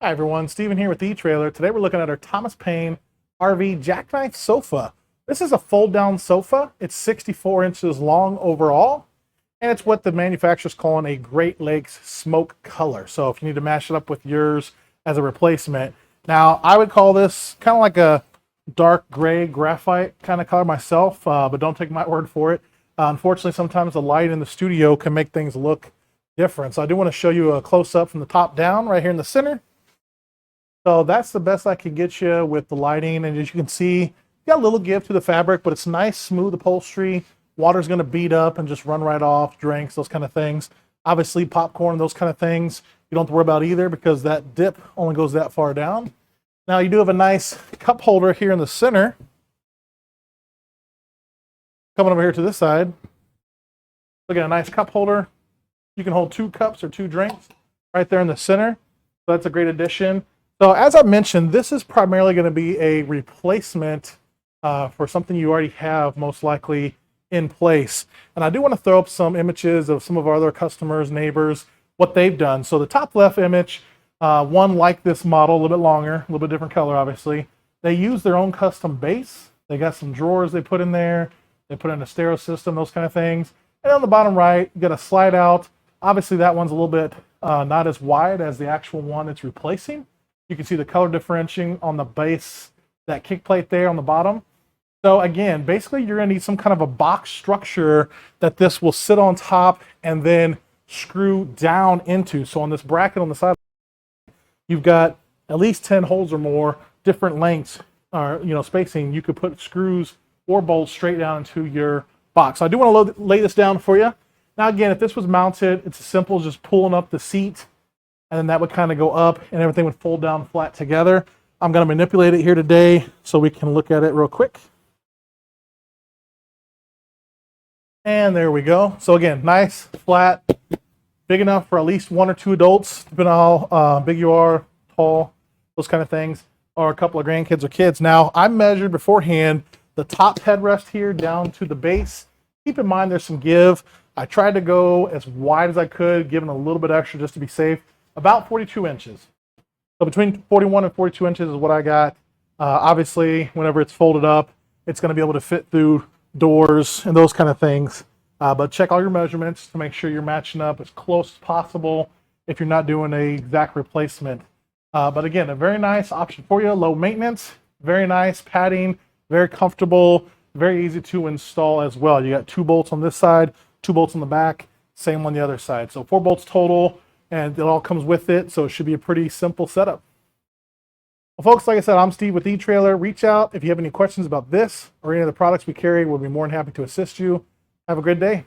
Hi everyone, Steven here with eTrailer. Today we're looking at our Thomas Payne RV jackknife sofa. This is a fold-down sofa. It's 64 inches long overall, and it's what the manufacturer's calling a Great Lakes smoke color. So if you need to match it up with yours as a replacement. Now, I would call this kind of like a dark gray graphite kind of color myself, but don't take my word for it. Unfortunately, sometimes the light in the studio can make things look different. So I do want to show you a close-up from the top down right here in the center. So that's the best I can get you with the lighting. And as you can see, you got a little give to the fabric, but it's nice, smooth upholstery. Water's going to beat up and just run right off, drinks, those kind of things. Obviously, popcorn, those kind of things, you don't have to worry about either because that dip only goes that far down. Now, you do have a nice cup holder here in the center. Coming over here to this side, look at a nice cup holder. You can hold 2 cups or 2 drinks right there in the center. So that's a great addition. So as I mentioned, this is primarily going to be a replacement for something you already have most likely in place. And I do want to throw up some images of some of our other customers, neighbors, what they've done. So the top left image, one like this model, a little bit longer, a little bit different color, obviously. They use their own custom base. They got some drawers they put in there. They put in a stereo system, those kind of things. And on the bottom right, you got a slide out. Obviously, that one's a little bit not as wide as the actual one it's replacing. You can see the color differentiating on the base, that kick plate there on the bottom. So again, basically you're gonna need some kind of a box structure that this will sit on top and then screw down into. So on this bracket on the side, you've got at least 10 holes or more, different lengths, or spacing. You could put screws or bolts straight down into your box. So I do want to lay this down for you. Now again, if this was mounted, it's as simple as just pulling up the seat, and then that would kind of go up and everything would fold down flat together. I'm going to manipulate it here today so we can look at it real quick. And there we go. So again, nice, flat, big enough for at least 1 or 2 adults, depending on how big you are, tall, those kind of things, or a couple of grandkids or kids. Now, I measured beforehand the top headrest here down to the base. Keep in mind there's some give. I tried to go as wide as I could, giving a little bit extra just to be safe. About 42 inches. So between 41 and 42 inches is what I got. Obviously, whenever it's folded up, it's going to be able to fit through doors and those kind of things. But check all your measurements to make sure you're matching up as close as possible if you're not doing an exact replacement. But again, a very nice option for you. Low maintenance, very nice padding, very comfortable, very easy to install as well. You got 2 bolts on this side, 2 bolts on the back, same on the other side. So 4 bolts total. And it all comes with it, so it should be a pretty simple setup. Well, folks, like I said, I'm Steve with eTrailer. Reach out if you have any questions about this or any of the products we carry. We'll be more than happy to assist you. Have a good day.